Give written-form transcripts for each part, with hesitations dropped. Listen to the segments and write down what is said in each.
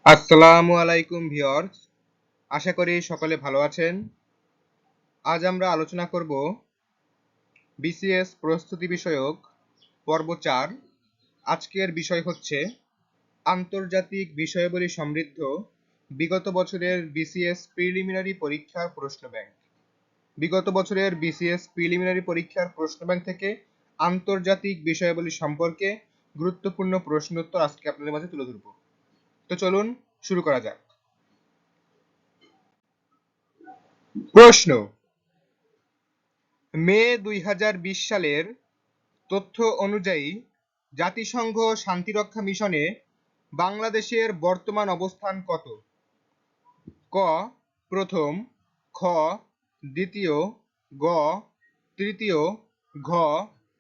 আসসালামু আলাইকুম ভিউয়ার্স, আশা করি সকলে ভালো আছেন। আজ আমরা আলোচনা করব বিসিএস প্রস্তুতি বিষয়ক পর্ব 4। আজকের বিষয় হচ্ছে আন্তর্জাতিক বিষয়াবলী সমৃদ্ধ বিগত বছরের বিসিএস প্রিলিমিনারি পরীক্ষার প্রশ্ন ব্যাংক। বিগত বছরের বিসিএস প্রিলিমিনারি পরীক্ষার প্রশ্ন ব্যাংক থেকে আন্তর্জাতিক বিষয়াবলী সম্পর্কে গুরুত্বপূর্ণ প্রশ্ন উত্তর আজকে আপনাদের মাঝে তুলে ধরব। তো চলুন শুরু করা যাক। প্রশ্ন: মে ২০২০ সালের তথ্য অনুযায়ী জাতিসংঘ শান্তিরক্ষা মিশনে বাংলাদেশের বর্তমান অবস্থান কত? ক প্রথম, খ দ্বিতীয়, গ তৃতীয়, ঘ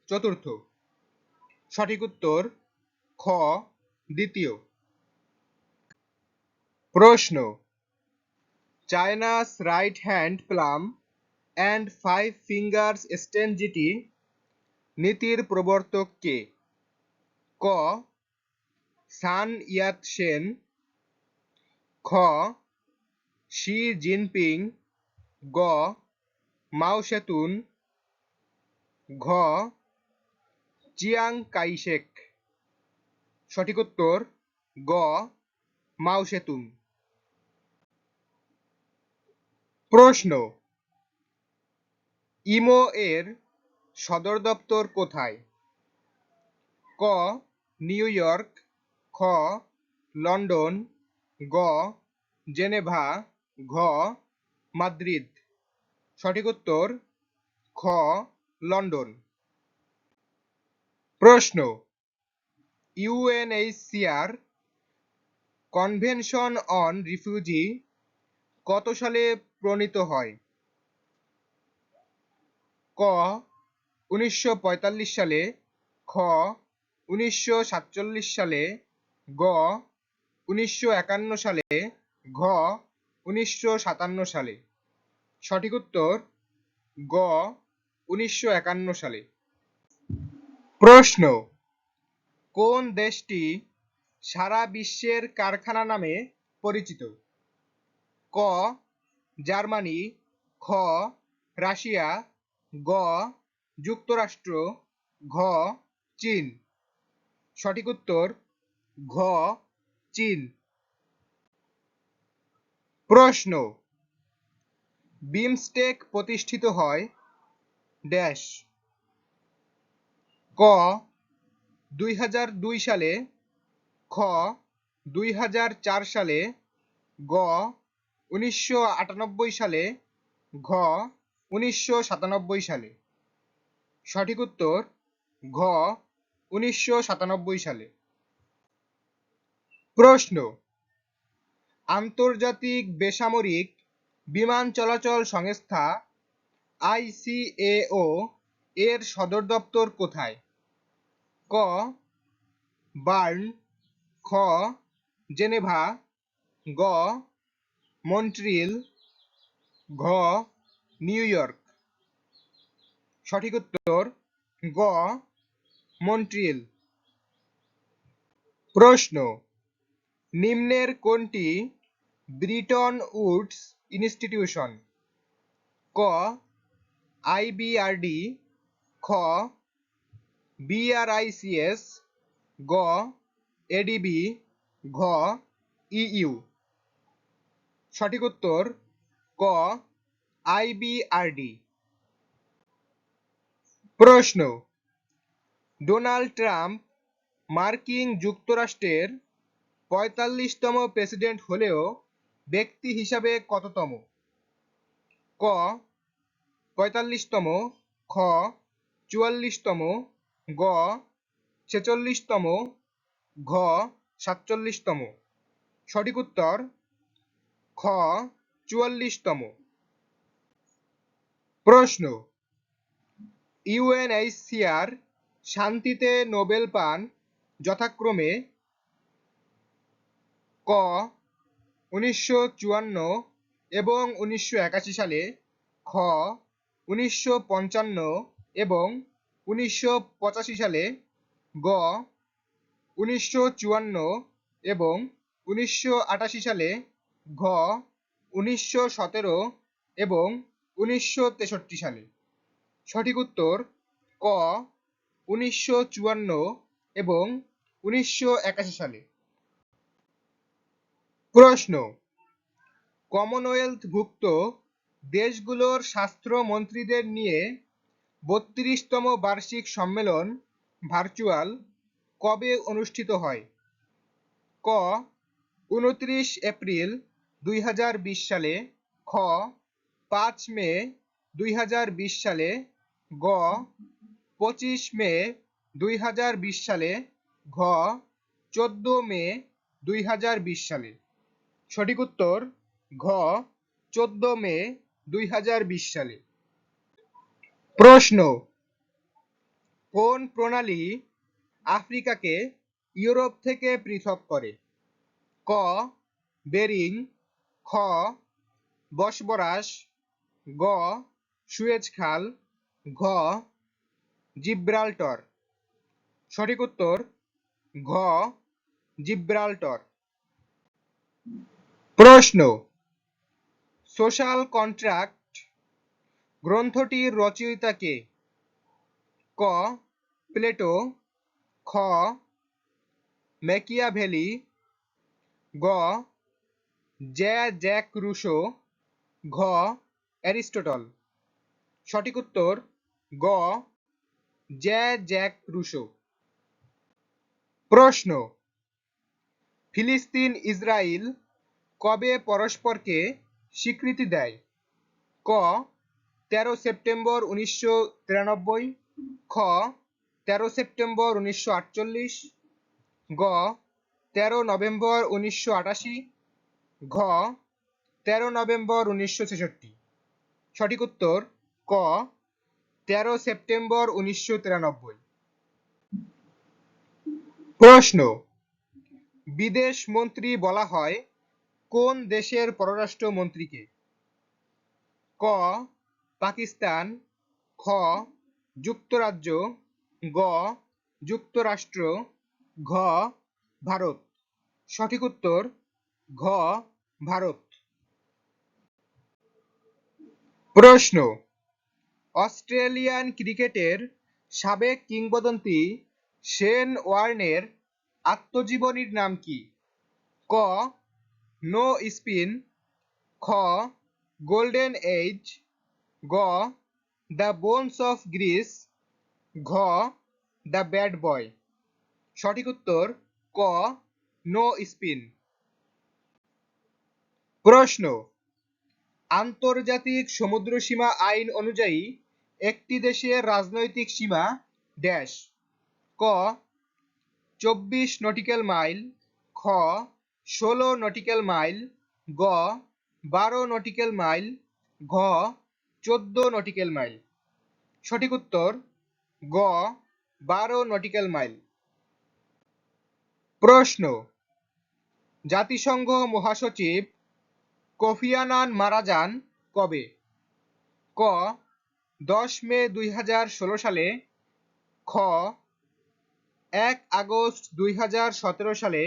চতুর্থ। সঠিক উত্তর খ দ্বিতীয়। প্রশ্ন: চায়নাস right hand plum and five fingers strategy নীতির প্রবর্তক কে? ক সান ইয়াত-সেন, খ শি জিনপিং, গ মাও সেতুন, ঘ চিয়াং কাই-শেক। সঠিক উত্তর গ মাও সেতুন। প্রশ্ন: ইমো এর সদর দপ্তর কোথায়? ক নিউ ইয়র্ক, খ লন্ডন, গ জেনেভা, ঘ মাদ্রিদ। সঠিক উত্তর খ লন্ডন। প্রশ্ন: ইউএনএইচসিআর কনভেনশন অন রিফিউজি কত সালে প্রণীত হয়? ক ১৯৪৫ সালে, খ ১৯৪৭ সালে, গ ১৯৫১ সালে, ঘ ১৯৫৭ সালে। সঠিক উত্তর গ ১৯৫১ সালে। প্রশ্ন: কোন দেশটি সারা বিশ্বের কারখানা নামে পরিচিত? ক জার্মানি, খ রাশিয়া, গ যুক্তরাষ্ট্র, ঘ চীন। সঠিক উত্তর ঘ চীন। প্রশ্ন: বিমস্টেক প্রতিষ্ঠিত হয় ড্যাশ। ক ২০০২ সালে, খ ২০০৪ সালে, গ ১৯৯৮ সালে, ঘ ১৯৯৭ সালে। সঠিক উত্তর ঘ ১৯৯৭ সালে। প্রশ্ন: আন্তর্জাতিক বেসামরিক বিমান চলাচল সংস্থা আইসিএও এর সদর দপ্তর কোথায়? ক বার্ন, খ জেনেভা, গ মন্ট্রিল, ঘ নিউ ইয়র্ক। সঠিক উত্তর গ মন্ট্রিল। প্রশ্ন: নিম্নের কোনটি ব্রিটন উডস ইনস্টিটিউশন? ক আইবিআরডি, খ বিআরআইসিএস, গ এডিবি, ঘ ইইউ। সঠিক উত্তর ক আইবিআরডি। প্রশ্ন: ডোনাল্ড ট্রাম্প মার্কিন যুক্তরাষ্ট্রের ৪৫তম প্রেসিডেন্ট হলেও ব্যক্তি হিসাবে কততম? ক ৪৫তম, খ ৪৪তম, গ ৪৬তম, ঘ ৪৭তম। সঠিক উত্তর খ ৪৪তম। প্রশ্ন: ইউএনএইচসিআর শান্তিতে নোবেল পান যথাক্রমে ক ১৯৫৪ এবং ১৯৮১ সালে, খ ১৯৫৫ এবং ১৯৮৫ সালে, গ ১৯৫৪ এবং 1988 সালে, ঘ 1917 এবং 1963 সালে। সঠিক উত্তর ক 1954 এবং 1981 সালে। প্রশ্ন, কমনওয়েলথভুক্ত দেশগুলোর স্বাস্থ্যমন্ত্রীদের নিয়ে 32তম বার্ষিক সম্মেলন ভার্চুয়াল কবে অনুষ্ঠিত হয়? ক 29 এপ্রিল 2020 সালে, খ 5 মে 2020 সালে, গ 25 মে 2020 সালে, ঘ 14 মে 2020 সালে। সঠিক উত্তর ঘ 14 মে 2020 সালে। প্রশ্ন, কোন প্রণালী আফ্রিকাকে ইউরোপ থেকে পৃথক করে? ক বেরিং, খ বসবরাস, গ সুয়েজ খাল, ঘ জিব্রাল্টার। সঠিক উত্তর ঘ জিব্রাল্টার। প্রশ্ন, সোশ্যাল কন্ট্রাক্ট গ্রন্থটির রচয়িতা কে? ক প্লেটো, খ ম্যাকিয়াভেলি, গ জ্যাক রুসো, ঘ অ্যারিস্টটল। সঠিক উত্তর গ জ্যাক রুসো। প্রশ্ন, ফিলিস্তিন ইসরায়েল কবে পরস্পরকে স্বীকৃতি দেয়? ক 13 সেপ্টেম্বর 1993, খ 13 সেপ্টেম্বর 1948, গ 13 নভেম্বর 1988, ঘ 13 নভেম্বর 1966। সঠিক উত্তর ক 13 সেপ্টেম্বর 1993। প্রশ্ন, বিদেশ মন্ত্রী বলা হয় কোন দেশের পররাষ্ট্র মন্ত্রীকে? ক পাকিস্তান, খ যুক্তরাজ্য, গ যুক্তরাষ্ট্র, ঘ ভারত। সঠিক উত্তর ঘ ভারত। প্রশ্ন, অস্ট্রেলিয়ান ক্রিকেটের সাবেক কিংবদন্তি শেন ওয়ার্নের আত্মজীবনীর নাম কি? ক নো স্পিন, খ গোল্ডেন এজ, গ দ্য বোনস অফ গ্রিস, ঘ দ্য ব্যাড বয়। সঠিক উত্তর ক নো স্পিন। প্রশ্ন, আন্তর্জাতিক সমুদ্রসীমা আইন অনুযায়ী একটি দেশের রাজনৈতিক সীমা ড্যাশ। ক 24 নটিক্যাল মাইল, খ 16 নটিক্যাল মাইল, গ 12 নটিক্যাল মাইল, ঘ 14 নটিক্যাল মাইল। সঠিক উত্তর গ 12 নটিক্যাল মাইল। প্রশ্ন, জাতিসংঘ মহাসচিব কোফি আনান মারা যান কবে? ক 10 মে 2016 সালে, খ 1 আগস্ট 2017 সালে,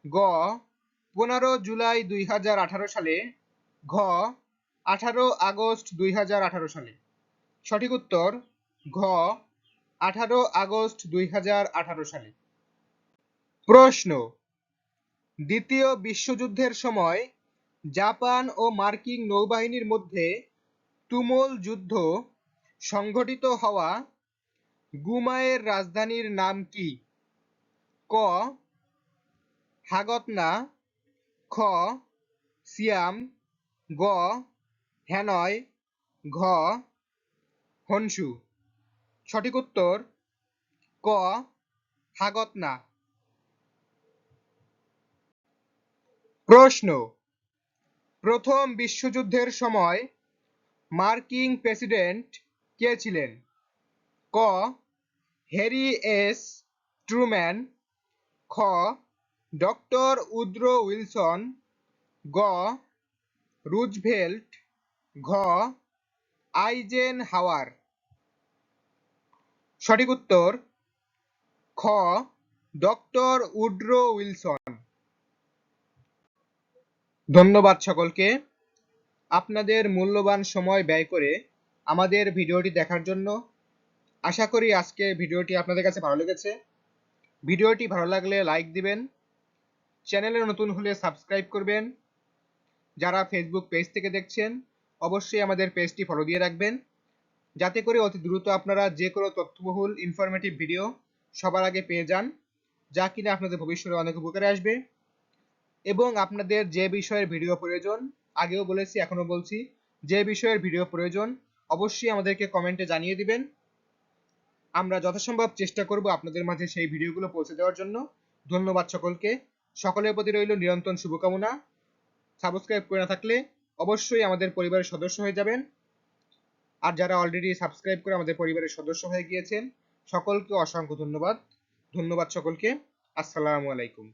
গ 15 জুলাই 2018 সালে, ঘ 18 আগস্ট 2018 সালে। সঠিক উত্তর ঘ 18 আগস্ট 2018 সালে। প্রশ্ন, দ্বিতীয় বিশ্বযুদ্ধের সময় জাপান ও মার্কিন নৌবাহিনীর মধ্যে তুমুল যুদ্ধ সংঘটিত হওয়া গুমায়ের রাজধানীর নাম কি? ক হাগতনা, খ সিয়াম, গ হ্যানয়, ঘ হনশু। সঠিক উত্তর ক হাগতনা। প্রশ্ন, প্রথম বিশ্বযুদ্ধের সময় মার্কিন প্রেসিডেন্ট কে ছিলেন? ক হ্যারি এস ট্রুম্যান, খ ডক্টর উড্রো উইলসন, গ রুজভেল্ট, ঘ আইজেনহাওয়ার। সঠিক উত্তর খ ডক্টর উড্রো উইলসন। ধন্যবাদ সকলকে আপনাদের মূল্যবান সময় ব্যয় করে আমাদের ভিডিওটি দেখার জন্য। আশা করি আজকের ভিডিওটি আপনাদের কাছে ভালো লেগেছে। ভিডিওটি ভালো লাগলে লাইক দিবেন, চ্যানেলে নতুন হলে সাবস্ক্রাইব করবেন। যারা ফেসবুক পেজ থেকে দেখছেন অবশ্যই আমাদের পেজটি ফলো দিয়ে রাখবেন, যাতে করে অতি দ্রুত আপনারা যে কোনো তথ্যবহুল ইনফরমেটিভ ভিডিও সবার আগে পেয়ে যান, যা কিনা আপনাদের ভবিষ্যতে অনেক উপকারে আসবে। এবং আপনাদের যে বিষয়ের ভিডিও প্রয়োজন, আগেও বলেছি এখনো বলছি, যে বিষয়ের ভিডিও প্রয়োজন অবশ্যই আমাদেরকে কমেন্টে জানিয়ে দিবেন। আমরা যথাসম্ভব চেষ্টা করব আপনাদের মাঝে সেই ভিডিওগুলো পৌঁছে দেওয়ার জন্য। ধন্যবাদ সকলকে। সকলের প্রতি রইল নিরন্তর শুভকামনা। সাবস্ক্রাইব করে না থাকলে অবশ্যই আমাদের পরিবারের সদস্য হয়ে যাবেন, আর যারা অলরেডি সাবস্ক্রাইব করে আমাদের পরিবারের সদস্য হয়ে গিয়েছেন সকলকে অসংখ্য ধন্যবাদ। ধন্যবাদ সকলকে। আসসালামু আলাইকুম।